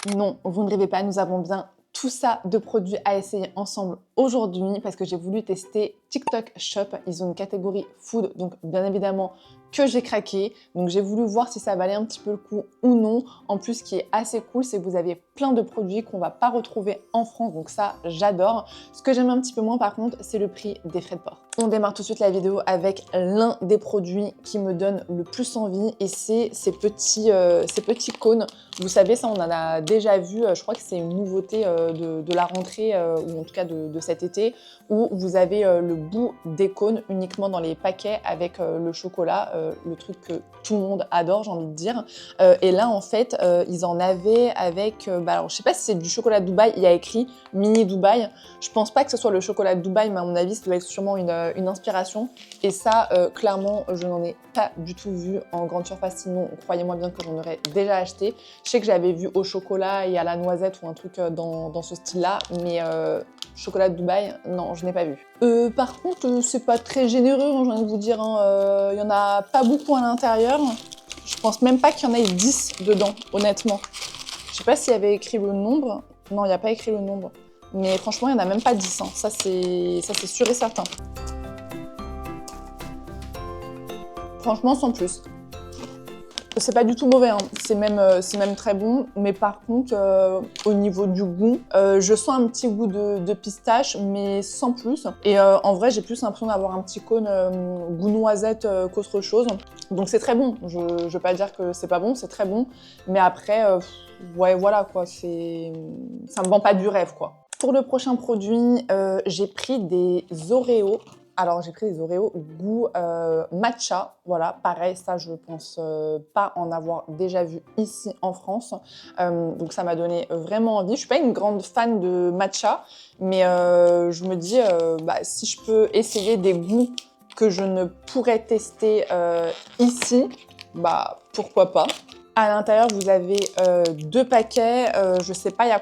Non, vous ne rêvez pas, nous avons bien tout ça de produits à essayer ensemble aujourd'hui parce que j'ai voulu tester TikTok Shop. Ils ont une catégorie food, donc bien évidemment que j'ai craqué. Donc j'ai voulu voir si ça valait un petit peu le coup ou non. En plus, ce qui est assez cool, c'est que vous avez plein de produits qu'on va pas retrouver en France, donc ça, j'adore. Ce que j'aime un petit peu moins par contre, c'est le prix des frais de port. On démarre tout de suite la vidéo avec l'un des produits qui me donne le plus envie et c'est ces petits cônes. Vous savez, ça on en a déjà vu, je crois que c'est une nouveauté de la rentrée ou en tout cas de cet été où vous avez le bout des cônes uniquement dans les paquets avec le chocolat, le truc que tout le monde adore, j'ai envie de dire. Et là en fait, ils en avaient avec, alors je sais pas si c'est du chocolat de Dubaï, il y a écrit mini Dubaï. Je pense pas que ce soit le chocolat de Dubaï, mais à mon avis, ça doit être sûrement une inspiration. Et ça, clairement, je n'en ai pas du tout vu en grande surface. Sinon, croyez-moi bien que j'en aurais déjà acheté. Je sais que j'avais vu au chocolat et à la noisette ou un truc dans ce style-là, mais chocolat de Dubaï, non, je n'ai pas vu. Par contre, c'est pas très généreux, hein, j'ai envie de vous dire. Il y en a pas beaucoup à l'intérieur. Je pense même pas qu'il y en ait 10 dedans, honnêtement. Je sais pas s'il y avait écrit le nombre. Non, il n'y a pas écrit le nombre. Mais franchement, il n'y en a même pas 10. Hein. Ça, c'est sûr et certain. Franchement, sans plus. C'est pas du tout mauvais, hein. C'est même très bon. Mais par contre, au niveau du goût, je sens un petit goût de pistache, mais sans plus. Et en vrai, j'ai plus l'impression d'avoir un petit cône goût noisette qu'autre chose. Donc c'est très bon. Je veux pas dire que c'est pas bon, c'est très bon. Mais après, ouais, voilà quoi. Ça me vend pas du rêve, quoi. Pour le prochain produit, j'ai pris des Oreos. Alors, j'ai pris des Oreos goût matcha. Voilà, pareil, ça, je pense pas en avoir déjà vu ici en France. Donc, ça m'a donné vraiment envie. Je suis pas une grande fan de matcha, mais je me dis, si je peux essayer des goûts que je ne pourrais tester ici, pourquoi pas. À l'intérieur, vous avez 2 paquets. Je sais pas, il y a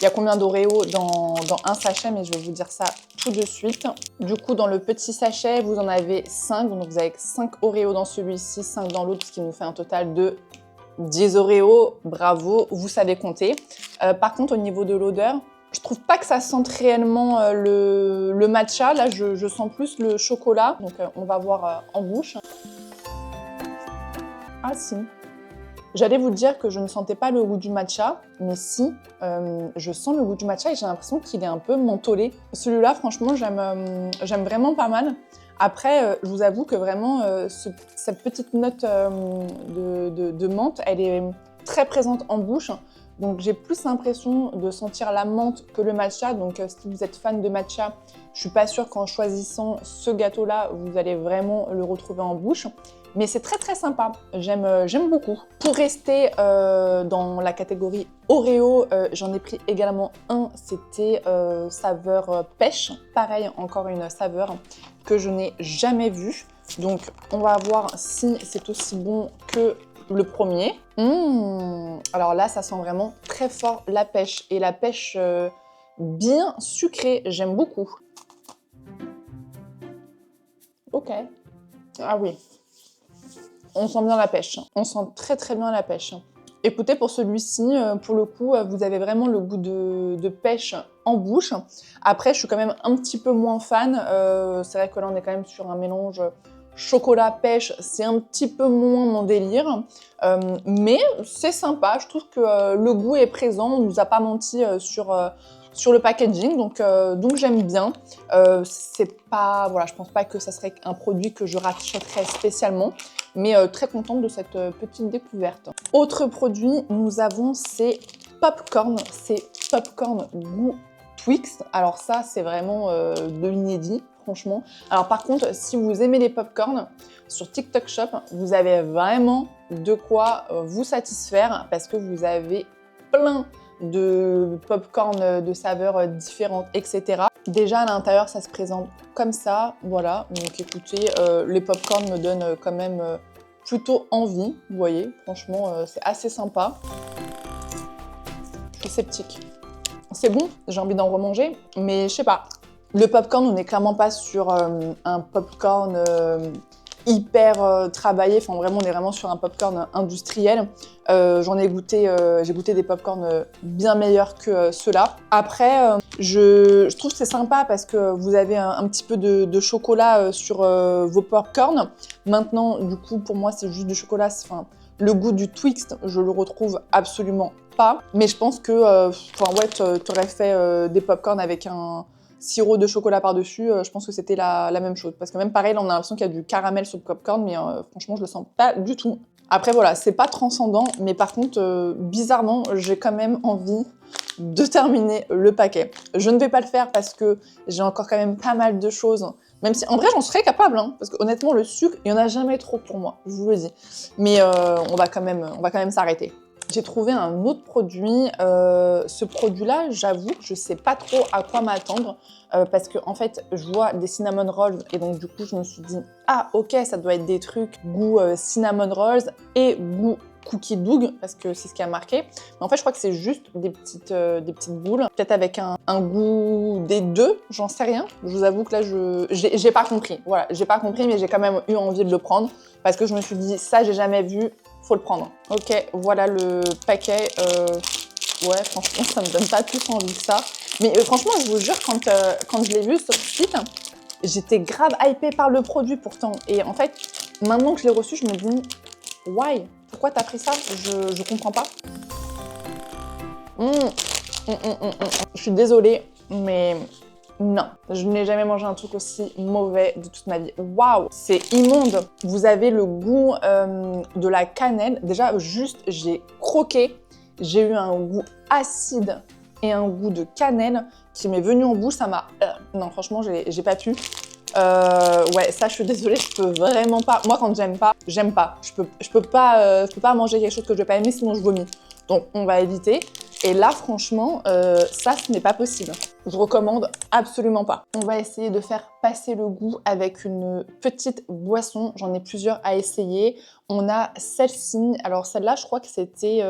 combien d'Oreos dans un sachet, mais je vais vous dire ça tout de suite. Du coup, dans le petit sachet, vous en avez 5. Donc, vous avez 5 Oreos dans celui-ci, 5 dans l'autre, ce qui nous fait un total de 10 Oreos. Bravo, vous savez compter. Par contre, au niveau de l'odeur, je trouve pas que ça sente réellement le matcha. Là, je sens plus le chocolat. Donc, on va voir en bouche. Ah si. J'allais vous dire que je ne sentais pas le goût du matcha, mais si, je sens le goût du matcha et j'ai l'impression qu'il est un peu mentholé. Celui-là, franchement, j'aime vraiment pas mal. Après, je vous avoue que vraiment, cette petite note de menthe, elle est très présente en bouche. Donc j'ai plus l'impression de sentir la menthe que le matcha. Donc si vous êtes fan de matcha, je suis pas sûre qu'en choisissant ce gâteau-là, vous allez vraiment le retrouver en bouche. Mais c'est très très sympa, j'aime beaucoup. Pour rester dans la catégorie Oreo, j'en ai pris également un, c'était saveur pêche. Pareil, encore une saveur que je n'ai jamais vue. Donc on va voir si c'est aussi bon que le premier. Alors là, ça sent vraiment très fort la pêche. Et la pêche bien sucrée, j'aime beaucoup. Ok. Ah oui. On sent bien la pêche. On sent très très bien la pêche. Écoutez, pour celui-ci, pour le coup, vous avez vraiment le goût de pêche en bouche. Après, je suis quand même un petit peu moins fan. C'est vrai que là, on est quand même sur un mélange chocolat-pêche. C'est un petit peu moins mon délire. Mais c'est sympa. Je trouve que le goût est présent. On ne nous a pas menti sur le packaging, donc j'aime bien. C'est pas, voilà, je pense pas que ça serait un produit que je rachèterais spécialement, mais très contente de cette petite découverte. Autre produit, nous avons ces popcorn, goût Twix. Alors ça, c'est vraiment de l'inédit, franchement. Alors par contre, si vous aimez les popcorn, sur TikTok Shop, vous avez vraiment de quoi vous satisfaire parce que vous avez plein de popcorn de saveurs différentes, etc. Déjà à l'intérieur, ça se présente comme ça, voilà. Donc écoutez, les popcorn me donnent quand même plutôt envie, vous voyez. Franchement, c'est assez sympa. Je suis sceptique. C'est bon, j'ai envie d'en remanger, mais je sais pas. Le popcorn, on n'est clairement pas sur un popcorn hyper travaillé. Enfin, vraiment, on est vraiment sur un popcorn industriel. J'ai goûté des popcorns bien meilleurs que ceux-là. Après, je trouve que c'est sympa parce que vous avez un petit peu de chocolat sur vos popcorns. Maintenant, du coup, pour moi, c'est juste du chocolat. Enfin, le goût du Twix, je le retrouve absolument pas. Mais je pense que, t'aurais fait des popcorns avec un sirop de chocolat par-dessus. Je pense que c'était la même chose. Parce que même pareil, là, on a l'impression qu'il y a du caramel sur le popcorn, mais franchement, je le sens pas du tout. Après, voilà, c'est pas transcendant, mais par contre, bizarrement, j'ai quand même envie de terminer le paquet. Je ne vais pas le faire parce que j'ai encore quand même pas mal de choses. Même si, en vrai, j'en serais capable, hein, parce que honnêtement, le sucre, il y en a jamais trop pour moi, je vous le dis. Mais on va quand même s'arrêter. J'ai trouvé un autre produit. Ce produit-là, j'avoue que je sais pas trop à quoi m'attendre parce que en fait, je vois des cinnamon rolls et donc du coup, je me suis dit ah ok, ça doit être des trucs goût cinnamon rolls et goût cookie dough parce que c'est ce qui a marqué. Mais en fait, je crois que c'est juste des petites boules, peut-être avec un goût des deux, j'en sais rien. Je vous avoue que là, j'ai pas compris. Voilà, j'ai pas compris, mais j'ai quand même eu envie de le prendre parce que je me suis dit ça, j'ai jamais vu. Faut le prendre. Ok, voilà le paquet. Ouais, franchement, ça me donne pas plus envie que ça. Mais franchement, je vous jure, quand je l'ai vu sur le site, j'étais grave hypée par le produit pourtant. Et en fait, maintenant que je l'ai reçu, je me dis, why? Pourquoi t'as pris ça? Je comprends pas. Je suis désolée, mais non, je n'ai jamais mangé un truc aussi mauvais de toute ma vie. Waouh, c'est immonde. Vous avez le goût de la cannelle. Déjà, juste, j'ai croqué. J'ai eu un goût acide et un goût de cannelle qui m'est venu en bouche. Ça m'a... non, franchement, j'ai pas pu. Ouais, ça, je suis désolée, je peux vraiment pas. Moi, quand j'aime pas, j'aime pas. Je peux pas manger quelque chose que je vais pas aimer, sinon je vomis. Donc, on va éviter. Et là, franchement, ça, ce n'est pas possible. Je recommande absolument pas. On va essayer de faire passer le goût avec une petite boisson. J'en ai plusieurs à essayer. On a celle-ci. Alors, celle-là, je crois que c'était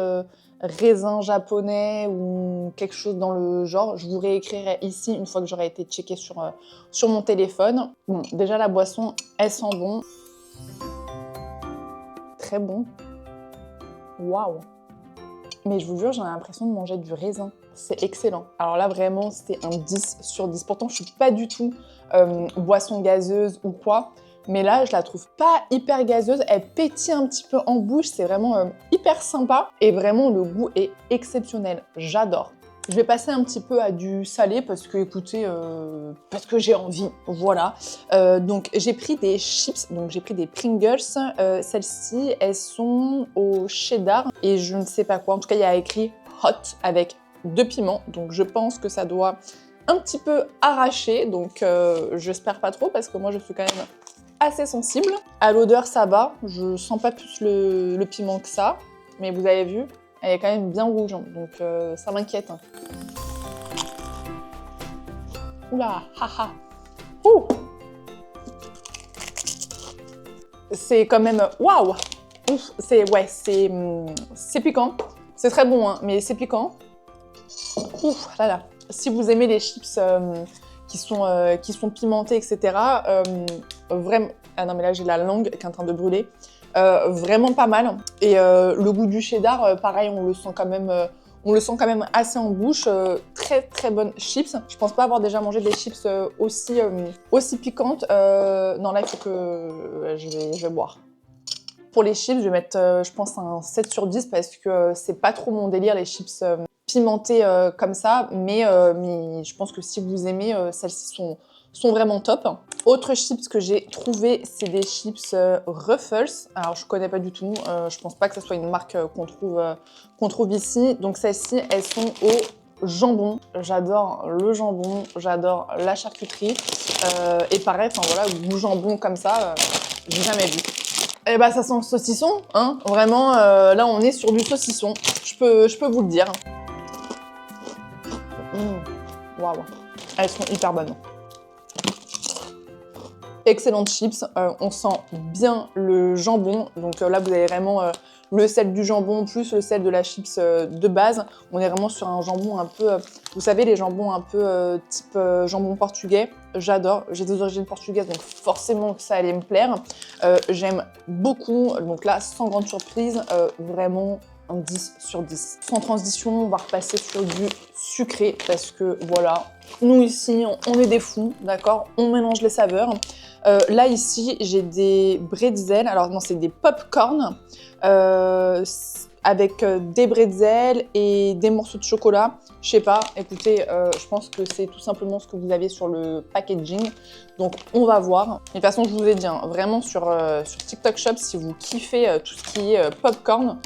raisin japonais ou quelque chose dans le genre. Je vous réécrirai ici une fois que j'aurai été checker sur mon téléphone. Bon, déjà, la boisson, elle sent bon. Très bon. Waouh! Mais je vous jure, j'ai l'impression de manger du raisin. C'est excellent. Alors là, vraiment, c'était un 10 sur 10. Pourtant, je suis pas du tout boisson gazeuse ou quoi. Mais là, je la trouve pas hyper gazeuse. Elle pétille un petit peu en bouche. C'est vraiment hyper sympa. Et vraiment, le goût est exceptionnel. J'adore. Je vais passer un petit peu à du salé parce que, écoutez, parce que j'ai envie, voilà. Donc, j'ai pris des chips, donc j'ai pris des Pringles. Celles-ci, elles sont au cheddar et je ne sais pas quoi. En tout cas, il y a écrit hot avec 2 piments. Donc, je pense que ça doit un petit peu arracher. Donc, j'espère pas trop parce que moi, je suis quand même assez sensible. À l'odeur, ça va. Je sens pas plus le piment que ça. Mais vous avez vu, elle est quand même bien rouge, hein, donc ça m'inquiète. Hein. Oula, haha. Ouh. C'est quand même... Waouh. C'est piquant. C'est très bon, hein, mais c'est piquant. Ouf, là là. Si vous aimez les chips qui sont pimentés, etc., vraiment... Ah non, mais là, j'ai la langue qui est en train de brûler. Vraiment pas mal. Et le goût du cheddar, pareil, on le sent quand même assez en bouche. Très très bonnes chips. Je pense pas avoir déjà mangé des chips aussi piquantes. Non, là, il faut que je vais boire. Pour les chips, je vais mettre, je pense, un 7 sur 10 parce que c'est pas trop mon délire, les chips pimentés comme ça. Mais je pense que si vous aimez, celles-ci sont vraiment top. Autre chips que j'ai trouvé, c'est des chips Ruffles. Alors, je connais pas du tout. Je pense pas que ce soit une marque qu'on trouve ici. Donc, celles-ci, elles sont au jambon. J'adore le jambon. J'adore la charcuterie. Et pareil, enfin voilà, goût jambon comme ça, j'ai jamais vu. Et bah, ça sent le saucisson, hein. Vraiment, là, on est sur du saucisson. Je peux vous le dire. Waouh. Elles sont hyper bonnes. Excellentes chips, on sent bien le jambon, donc là vous avez vraiment le sel du jambon plus le sel de la chips de base. On est vraiment sur un jambon un peu, vous savez, les jambons un peu type jambon portugais. J'adore, j'ai des origines portugaises, donc forcément que ça allait me plaire. J'aime beaucoup, donc là, sans grande surprise, vraiment un 10 sur 10. Sans transition, on va repasser sur du sucré, parce que voilà, nous ici, on est des fous, d'accord? On mélange les saveurs. Là, ici, j'ai des bretzels, alors non, c'est des pop-corn, avec des bretzels et des morceaux de chocolat. Je sais pas, écoutez, je pense que c'est tout simplement ce que vous avez sur le packaging. Donc, on va voir. Mais de toute façon, je vous ai dit, hein, vraiment sur TikTok Shop, si vous kiffez tout ce qui est popcorn,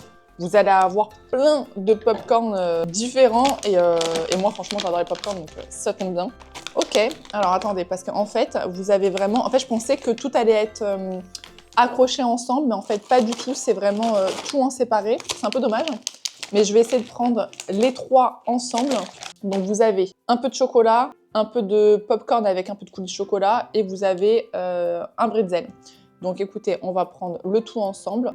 vous allez avoir plein de popcorn différents. Et moi, franchement, j'adore les popcorn, donc ça tombe bien. Ok, alors attendez, parce qu'en fait, vous avez vraiment... En fait, je pensais que tout allait être accroché ensemble, mais en fait, pas du tout. C'est vraiment tout en séparé. C'est un peu dommage. Mais je vais essayer de prendre les trois ensemble. Donc, vous avez un peu de chocolat, un peu de popcorn avec un peu de coulis de chocolat, et vous avez un bretzel. Donc, écoutez, on va prendre le tout ensemble.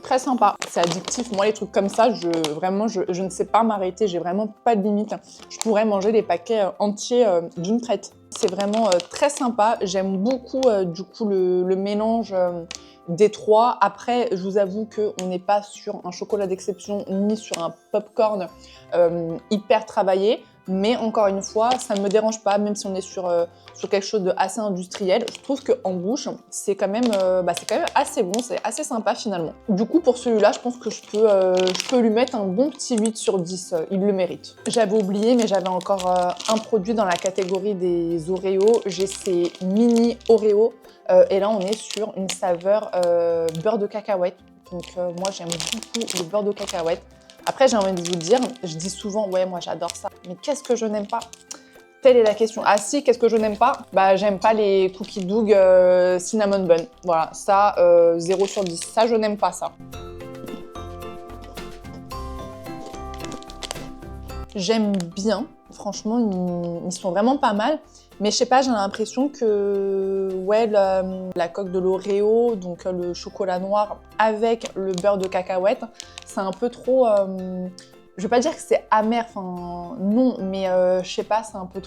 Très sympa, c'est addictif. Moi, les trucs comme ça, je ne sais pas m'arrêter. J'ai vraiment pas de limite. Je pourrais manger des paquets entiers d'une traite. C'est vraiment très sympa. J'aime beaucoup du coup le mélange des trois. Après, je vous avoue qu'on n'est pas sur un chocolat d'exception ni sur un popcorn hyper travaillé. Mais encore une fois, ça ne me dérange pas, même si on est sur quelque chose d'assez industriel. Je trouve qu'en bouche, c'est quand même assez bon, c'est assez sympa finalement. Du coup, pour celui-là, je pense que je peux lui mettre un bon petit 8 sur 10. Il le mérite. J'avais oublié, mais j'avais encore un produit dans la catégorie des Oreos. J'ai ces mini Oreos. Et là, on est sur une saveur beurre de cacahuète. Donc moi, j'aime beaucoup le beurre de cacahuète. Après, j'ai envie de vous dire, je dis souvent, ouais, moi j'adore ça. Mais qu'est-ce que je n'aime pas? Telle est la question. Ah si, qu'est-ce que je n'aime pas? Bah, j'aime pas les cookies dough cinnamon bun. Voilà, ça, 0 sur 10. Ça, je n'aime pas ça. J'aime bien. Franchement, ils sont vraiment pas mal. Mais je sais pas, j'ai l'impression que ouais, la coque de l'Oreo, donc le chocolat noir avec le beurre de cacahuète, c'est un peu trop... je vais pas dire que c'est amer, enfin non, mais je sais pas, c'est un peu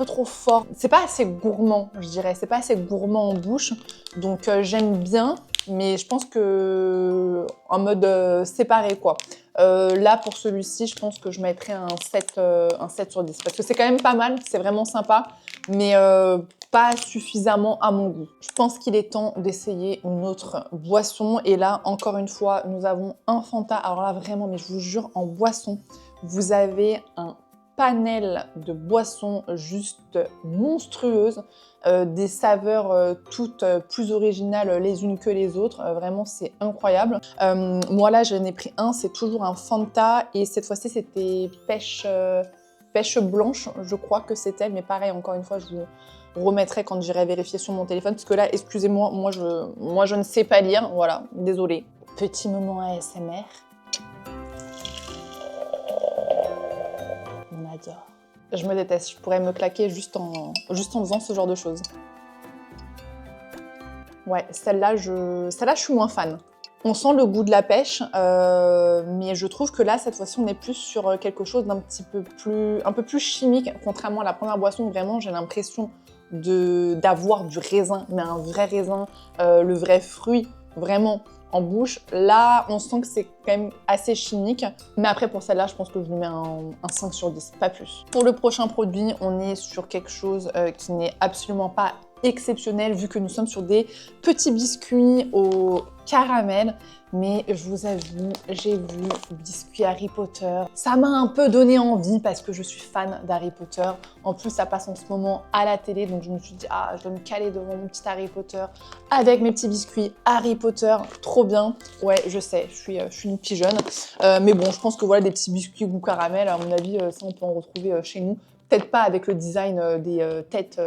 trop fort. C'est pas assez gourmand, je dirais. C'est pas assez gourmand en bouche. Donc j'aime bien, mais je pense que en mode séparé quoi. Là, pour celui-ci, je pense que je mettrais un 7 sur 10. Parce que c'est quand même pas mal, c'est vraiment sympa, mais pas suffisamment à mon goût. Je pense qu'il est temps d'essayer une autre boisson. Et là, encore une fois, nous avons un Fanta. Alors là, vraiment, mais je vous jure, en boisson, vous avez un panel de boissons juste monstrueuses. Des saveurs toutes plus originales les unes que les autres. Vraiment, c'est incroyable. Moi, là, j'en ai pris un. C'est toujours un Fanta. Et cette fois-ci, c'était pêche blanche, je crois que c'était. Mais pareil, encore une fois, je vous remettrai quand j'irai vérifier sur mon téléphone. Parce que là, excusez-moi, moi, je ne sais pas lire. Voilà, désolée. Petit moment ASMR. On adore. Je me déteste, je pourrais me claquer juste en faisant ce genre de choses. Ouais, celle-là, je suis moins fan. On sent le goût de la pêche, mais je trouve que là, cette fois-ci, on est plus sur quelque chose d'un un peu plus chimique, contrairement à la première boisson où vraiment j'ai l'impression d'avoir du raisin, mais un vrai raisin, le vrai fruit, vraiment en bouche. Là, on sent que c'est quand même assez chimique. Mais après, pour celle-là, je pense que je lui mets un 5 sur 10, pas plus. Pour le prochain produit, on est sur quelque chose qui n'est absolument pas exceptionnel, vu que nous sommes sur des petits biscuits au caramel. Mais je vous avoue, j'ai vu biscuits Harry Potter. Ça m'a un peu donné envie parce que je suis fan d'Harry Potter. En plus, ça passe en ce moment à la télé, donc je me suis dit, ah, je dois me caler devant mon petit Harry Potter avec mes petits biscuits Harry Potter. Trop bien. Ouais, je sais, je suis une pigeonne. Mais bon, je pense que voilà, des petits biscuits goût caramel, à mon avis, ça, on peut en retrouver chez nous. Peut-être pas avec le design des têtes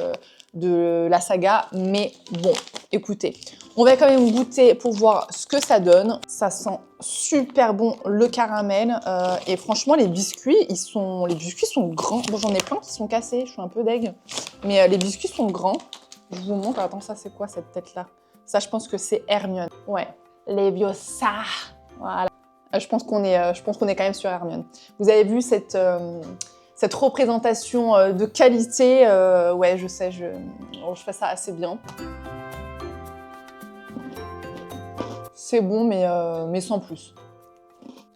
de la saga, mais bon, écoutez, on va quand même goûter pour voir ce que ça donne. Ça sent super bon le caramel et franchement les biscuits sont grands. Bon, j'en ai plein qui sont cassés, je suis un peu deg, mais les biscuits sont grands. Je vous montre, attends, ça c'est quoi cette tête là? Ça, je pense que c'est Hermione. Ouais, Leviosa. Voilà. Je pense qu'on est quand même sur Hermione. Vous avez vu cette représentation de qualité. Ouais, je sais, je fais ça assez bien. C'est bon, mais sans plus.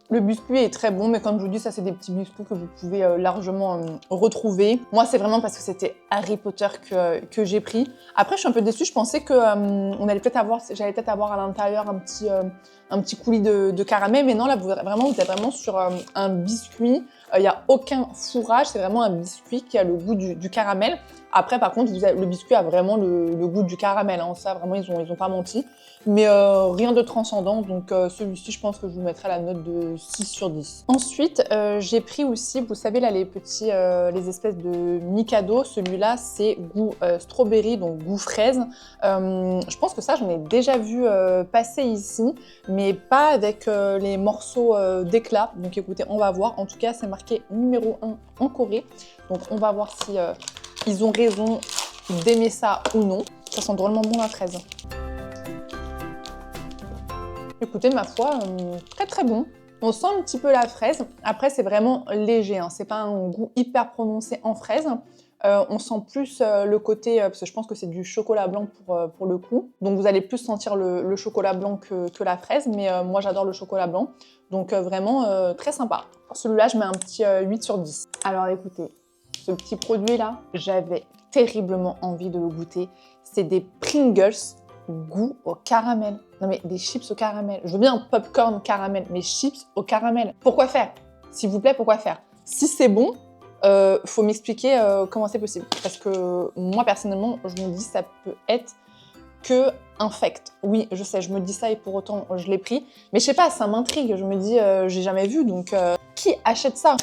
Le biscuit est très bon, mais comme je vous dis, ça c'est des petits biscuits que vous pouvez largement retrouver. Moi, c'est vraiment parce que c'était Harry Potter que j'ai pris. Après, je suis un peu déçue. Je pensais que j'allais peut-être avoir à l'intérieur un petit coulis de caramel, mais non, là, vous êtes vraiment sur un biscuit. Il n'y a aucun fourrage. C'est vraiment un biscuit qui a le goût du caramel. Après, par contre, le biscuit a vraiment le goût du caramel. Hein. Ça, vraiment, ils ont pas menti. Mais rien de transcendant, donc celui-ci, je pense que je vous mettrai la note de 6 sur 10. Ensuite, j'ai pris aussi, vous savez, là, les espèces de Mikado. Celui-là, c'est goût strawberry, donc goût fraise. Je pense que ça, j'en ai déjà vu passer ici, mais pas avec les morceaux d'éclat. Donc écoutez, on va voir. En tout cas, c'est marqué numéro 1 en Corée. Donc on va voir si ils ont raison d'aimer ça ou non. Ça sent drôlement bon la fraise. Écoutez, ma foi, très très bon. On sent un petit peu la fraise. Après, c'est vraiment léger. Hein. C'est pas un goût hyper prononcé en fraise. On sent plus le côté, parce que je pense que c'est du chocolat blanc pour le coup. Donc vous allez plus sentir le chocolat blanc que la fraise. Mais moi, j'adore le chocolat blanc. Donc vraiment très sympa. Celui-là, je mets un petit 8 sur 10. Alors écoutez, ce petit produit-là, j'avais terriblement envie de le goûter. C'est des Pringles goût au caramel. Non mais des chips au caramel. Je veux bien un popcorn caramel, mais chips au caramel. Pourquoi faire? S'il vous plaît, pourquoi faire? Si c'est bon, faut m'expliquer comment c'est possible. Parce que moi, personnellement, je me dis ça peut être que infect. Oui, je sais, je me dis ça et pour autant, je l'ai pris. Mais je sais pas, ça m'intrigue. Je me dis, j'ai jamais vu, donc qui achète ça?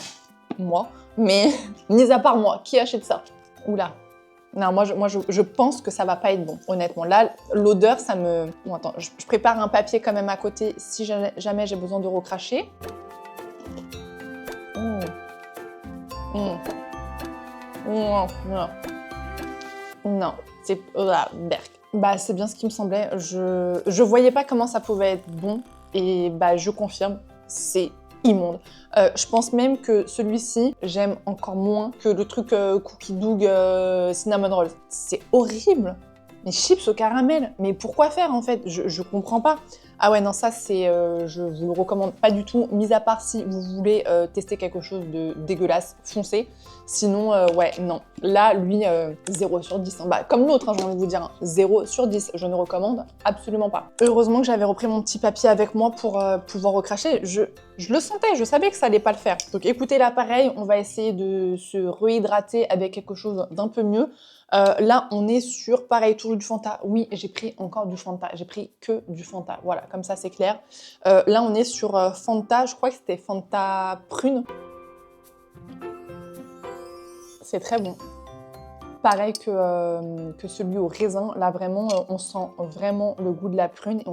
Moi. Mais, mis à part moi, qui achète ça? Oula. Non, moi, je pense que ça va pas être bon, honnêtement. Là, l'odeur, ça me... Bon, attends, je prépare un papier quand même à côté si jamais j'ai besoin de recracher. Non, c'est... berk. Bah, c'est bien ce qui me semblait. Je voyais pas comment ça pouvait être bon. Et bah, je confirme, c'est immonde. Je pense même que celui-ci, j'aime encore moins que le truc Cookie Dough Cinnamon Rolls. C'est horrible. Mais chips au caramel, mais pourquoi faire en fait? Je comprends pas. Ah ouais, non, ça c'est, je vous le recommande pas du tout, mis à part si vous voulez tester quelque chose de dégueulasse, foncez. Sinon, ouais, non. Là, lui, 0 sur 10. Hein. Bah, comme l'autre, hein, j'ai envie de vous dire, hein. 0 sur 10. Je ne recommande absolument pas. Heureusement que j'avais repris mon petit papier avec moi pour pouvoir recracher. Je le sentais, je savais que ça allait pas le faire. Donc écoutez, là, pareil, on va essayer de se réhydrater avec quelque chose d'un peu mieux. Là, on est sur, pareil, toujours du Fanta. Oui, j'ai pris encore du Fanta. J'ai pris que du Fanta. Voilà, comme ça, c'est clair. Là, on est sur Fanta. Je crois que c'était Fanta prune. C'est très bon. Pareil que celui au raisin. Là, vraiment, on sent vraiment le goût de la prune. Et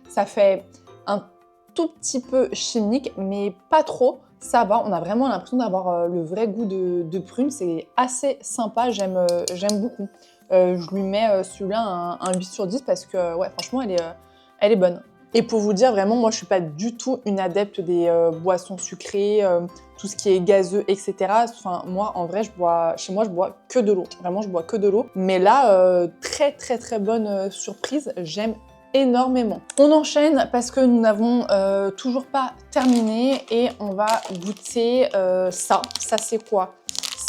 ça fait un tout petit peu chimique, mais pas trop. Ça va, on a vraiment l'impression d'avoir le vrai goût de prune. C'est assez sympa, j'aime beaucoup. Je lui mets celui-là un 8 sur 10 parce que, ouais, franchement, elle est bonne. Et pour vous dire, vraiment, moi, je suis pas du tout une adepte des boissons sucrées, tout ce qui est gazeux, etc. Enfin, moi, en vrai, chez moi, je bois que de l'eau. Vraiment, je bois que de l'eau. Mais là, très, très, très bonne surprise. J'aime énormément. On enchaîne parce que nous n'avons toujours pas terminé et on va goûter ça. Ça, c'est quoi?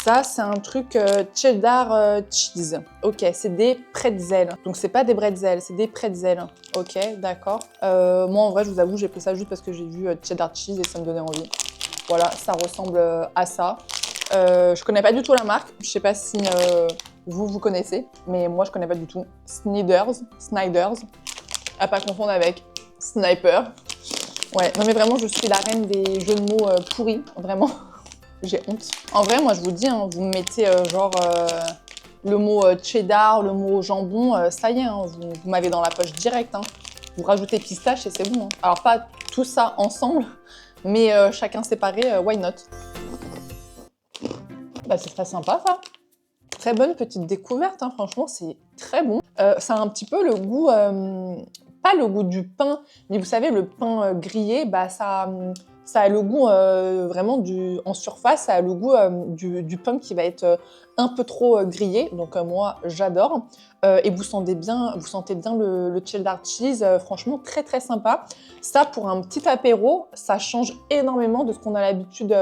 Ça, c'est un truc cheddar cheese. Ok, c'est des pretzels. Donc, c'est pas des bretzels, c'est des pretzels. Ok, d'accord. Moi, en vrai, je vous avoue, j'ai pris ça juste parce que j'ai vu cheddar cheese et ça me donnait envie. Voilà, ça ressemble à ça. Je connais pas du tout la marque. Je sais pas si vous connaissez, mais moi, je connais pas du tout. Snyders. À pas confondre avec Sniper. Ouais, non mais vraiment, je suis la reine des jeux de mots pourris, vraiment. J'ai honte. En vrai, moi, je vous dis, hein, vous mettez le mot cheddar, le mot jambon, ça y est, hein, vous m'avez dans la poche direct. Hein. Vous rajoutez pistache et c'est bon. Hein. Alors, pas tout ça ensemble, mais chacun séparé, why not? Bah, c'est très sympa, ça. Très bonne petite découverte, hein. Franchement, c'est très bon. Ça a un petit peu le goût, pas le goût du pain, mais vous savez, le pain grillé, bah ça a le goût vraiment en surface, ça a le goût du pain qui va être un peu trop grillé. Donc moi, j'adore. Et vous sentez bien le cheddar cheese, franchement très très sympa. Ça, pour un petit apéro, ça change énormément de ce qu'on a l'habitude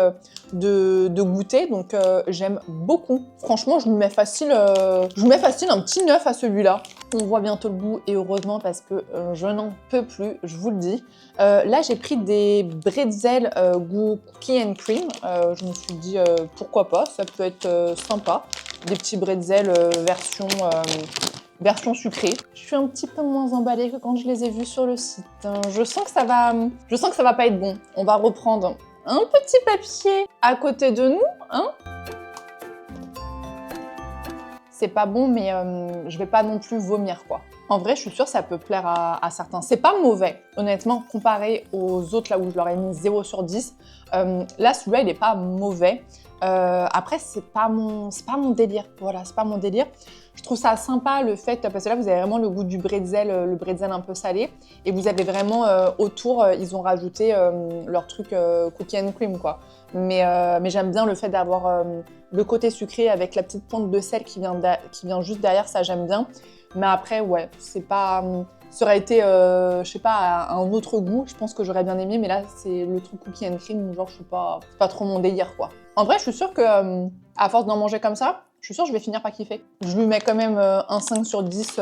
de goûter. Donc j'aime beaucoup. Franchement, je lui mets facile un petit 9 à celui-là. On voit bientôt le bout et heureusement parce que je n'en peux plus, je vous le dis. Là, j'ai pris des bretzels goût cookie and cream. Je me suis dit pourquoi pas, ça peut être sympa. Des petits bretzels version sucrée. Je suis un petit peu moins emballée que quand je les ai vus sur le site. Je sens que ça va pas être bon. On va reprendre un petit papier à côté de nous, hein. C'est pas bon, mais je vais pas non plus vomir, quoi. En vrai, je suis sûre que ça peut plaire à certains. C'est pas mauvais, honnêtement, comparé aux autres, là où je leur ai mis 0 sur 10. Là, celui-là, il est pas mauvais. Après, c'est pas mon délire. Voilà, c'est pas mon délire. Je trouve ça sympa, le fait, parce que là, vous avez vraiment le goût du bretzel, le bretzel un peu salé. Et vous avez vraiment, autour, ils ont rajouté leur truc cookie and cream, quoi. Mais j'aime bien le fait d'avoir le côté sucré avec la petite pointe de sel qui vient juste derrière, ça j'aime bien. Mais après, ouais, c'est pas... Ça aurait été, je sais pas, un autre goût, je pense que j'aurais bien aimé, mais là, c'est le truc cookie and cream, genre, c'est pas trop mon délire, quoi. En vrai, je suis sûre que, à force d'en manger comme ça, je suis sûre que je vais finir par kiffer. Je lui mets quand même un 5 sur 10,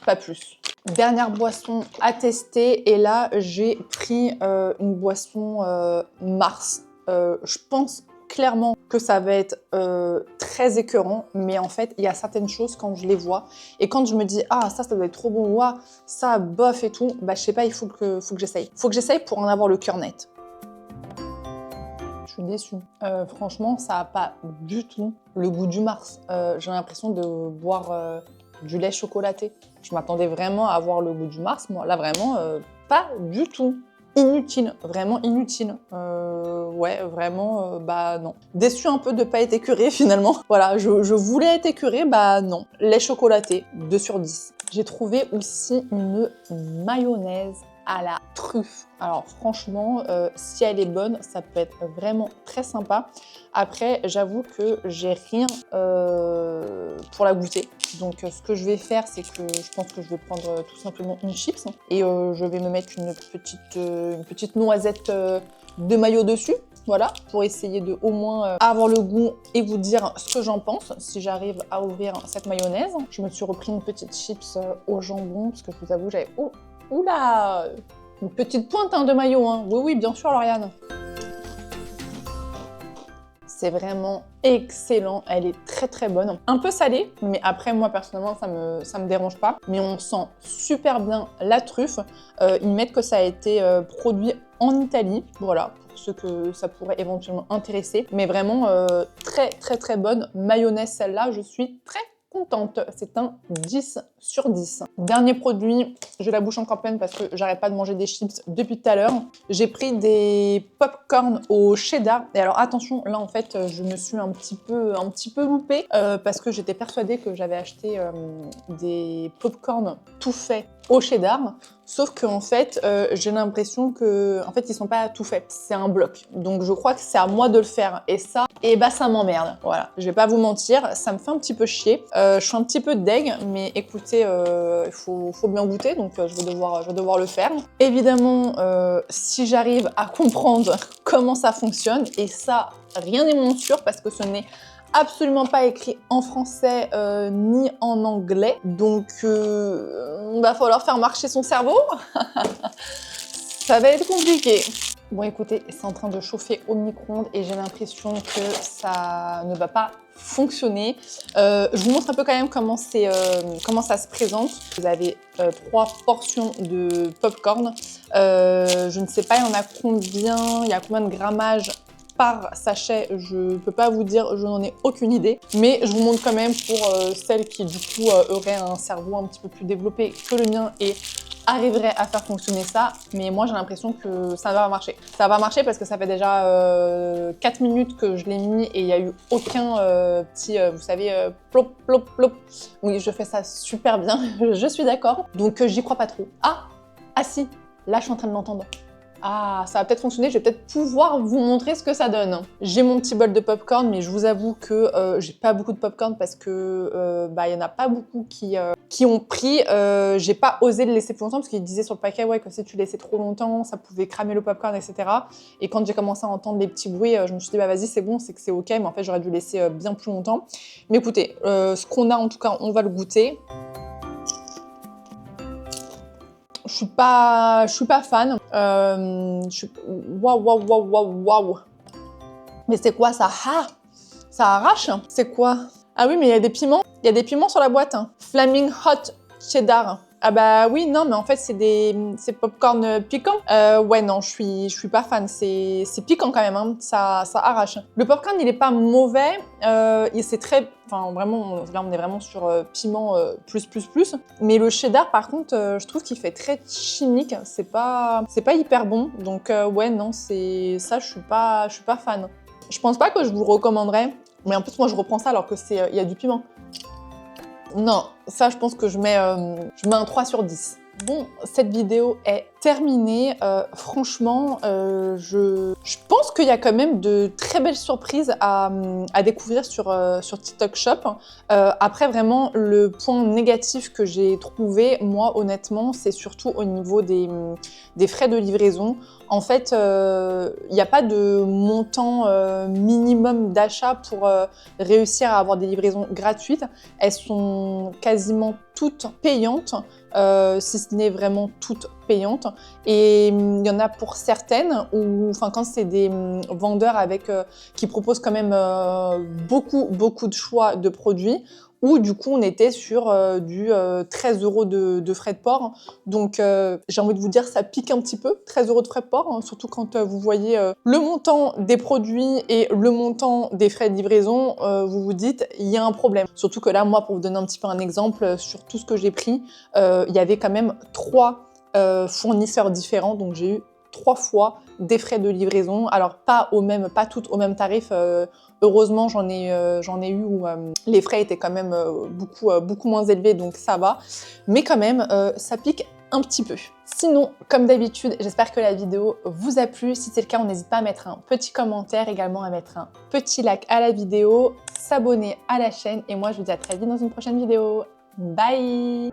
pas plus. Dernière boisson à tester, et là, j'ai pris une boisson Mars. Je pense clairement que ça va être très écœurant, mais en fait, il y a certaines choses quand je les vois, et quand je me dis « Ah, ça doit être trop bon, ou ah, ça, bof et tout », bah je sais pas, il faut que j'essaye. Faut que j'essaye pour en avoir le cœur net. Je suis déçue. Franchement, ça n'a pas du tout le goût du Mars. J'ai l'impression de boire du lait chocolaté. Je m'attendais vraiment à avoir le goût du Mars, moi. Là, vraiment, pas du tout. Inutile, vraiment inutile. Ouais, vraiment, bah non. Déçue un peu de pas être écœurée finalement. Voilà, je voulais être écœurée, bah non. Lait chocolaté, 2 sur 10. J'ai trouvé aussi une mayonnaise à la truffe. Alors franchement, si elle est bonne, ça peut être vraiment très sympa. Après, j'avoue que j'ai rien pour la goûter. Donc ce que je vais faire, c'est que je pense que je vais prendre tout simplement une chips et je vais me mettre une petite noisette de mayo dessus. Voilà, pour essayer de au moins avoir le goût et vous dire ce que j'en pense, si j'arrive à ouvrir cette mayonnaise. Je me suis repris une petite chips au jambon, parce que je vous avoue, j'avais... Oula, une petite pointe de mayo, hein. Oui, oui, bien sûr, Lauriane. C'est vraiment excellent, elle est très très bonne. Un peu salée, mais après moi personnellement ça me dérange pas. Mais on sent super bien la truffe. Ils mettent que ça a été produit en Italie, voilà, pour ceux que ça pourrait éventuellement intéresser. Mais vraiment très très très bonne mayonnaise celle-là, je suis très contente. C'est un 10 sur 10. Dernier produit, j'ai la bouche encore pleine parce que j'arrête pas de manger des chips depuis tout à l'heure. J'ai pris des pop-corn au cheddar. Et alors attention, là en fait, je me suis un petit peu loupée parce que j'étais persuadée que j'avais acheté des pop-corn tout faits au cheddar. Sauf qu'en fait, j'ai l'impression que en fait, ils sont pas tout faits. C'est un bloc. Donc je crois que c'est à moi de le faire. Et ça, ça m'emmerde. Voilà, je vais pas vous mentir, ça me fait un petit peu chier. Je suis un petit peu deg, mais écoutez, il faut bien goûter, donc je vais devoir le faire. Évidemment, si j'arrive à comprendre comment ça fonctionne, et ça, rien n'est moins sûr parce que ce n'est absolument pas écrit en français ni en anglais, donc va falloir faire marcher son cerveau. Ça va être compliqué. Bon écoutez, c'est en train de chauffer au micro-ondes et j'ai l'impression que ça ne va pas fonctionner. Je vous montre un peu quand même comment ça se présente. Vous avez 3 portions de popcorn. Je ne sais pas, il y a combien de grammage par sachet, je peux pas vous dire, je n'en ai aucune idée. Mais je vous montre quand même pour celles qui du coup auraient un cerveau un petit peu plus développé que le mien et arriverait à faire fonctionner ça, mais moi j'ai l'impression que ça va marcher. Ça va marcher parce que ça fait déjà 4 minutes que je l'ai mis et il n'y a eu aucun petit, vous savez, plop, plop, plop. Oui, je fais ça super bien, je suis d'accord. Donc j'y crois pas trop. Ah si, là je suis en train de l'entendre. Ah, ça va peut-être fonctionner, je vais peut-être pouvoir vous montrer ce que ça donne. J'ai mon petit bol de popcorn, mais je vous avoue que j'ai pas beaucoup de popcorn parce que il y en a pas beaucoup qui ont pris. J'ai pas osé le laisser plus longtemps parce qu'il disait sur le paquet que si tu laissais trop longtemps, ça pouvait cramer le popcorn, etc. Et quand j'ai commencé à entendre les petits bruits, je me suis dit bah vas-y c'est bon, c'est que c'est ok, mais en fait j'aurais dû laisser bien plus longtemps. Mais écoutez, ce qu'on a en tout cas, on va le goûter. Je suis pas fan. Waouh. Mais c'est quoi ça? Ah, ça arrache. C'est quoi? Ah oui, mais il y a des piments. Il y a des piments sur la boîte. Flaming Hot Cheddar. Ah bah oui, non, mais en fait, c'est popcorn piquant. Ouais, non, je suis pas fan. C'est piquant quand même, hein. Ça arrache. Le popcorn, il est pas mauvais. C'est très... Enfin, vraiment, là, on est vraiment sur piment plus. Mais le cheddar, par contre, je trouve qu'il fait très chimique. C'est pas hyper bon. Donc, ouais, non, c'est... Ça, je suis pas fan. Je pense pas que je vous le recommanderais. Mais en plus, moi, je reprends ça alors que il y a du piment. Non, ça, je pense que je mets un 3 sur 10. Bon, cette vidéo est terminée. Franchement, je pense qu'il y a quand même de très belles surprises à découvrir sur TikTok Shop. Après, vraiment, le point négatif que j'ai trouvé, moi, honnêtement, c'est surtout au niveau des frais de livraison. En fait, il n'y a pas de montant minimum d'achat pour réussir à avoir des livraisons gratuites. Elles sont quasiment toutes payantes, si ce n'est vraiment toutes payantes. Et il y en a pour certaines, quand c'est des vendeurs qui proposent quand même beaucoup de choix de produits, où du coup on était sur du 13 € de frais de port. Donc j'ai envie de vous dire, ça pique un petit peu, 13 € de frais de port, hein, surtout quand vous voyez le montant des produits et le montant des frais de livraison, vous vous dites, il y a un problème. Surtout que là, moi, pour vous donner un petit peu un exemple, sur tout ce que j'ai pris, il y avait quand même 3 fournisseurs différents, donc j'ai eu 3 fois des frais de livraison. Alors pas toutes au même tarif. Heureusement, j'en ai eu où les frais étaient quand même beaucoup moins élevés, donc ça va. Mais quand même, ça pique un petit peu. Sinon, comme d'habitude, j'espère que la vidéo vous a plu. Si c'est le cas, on n'hésite pas à mettre un petit commentaire, également à mettre un petit like à la vidéo, s'abonner à la chaîne. Et moi, je vous dis à très vite dans une prochaine vidéo. Bye!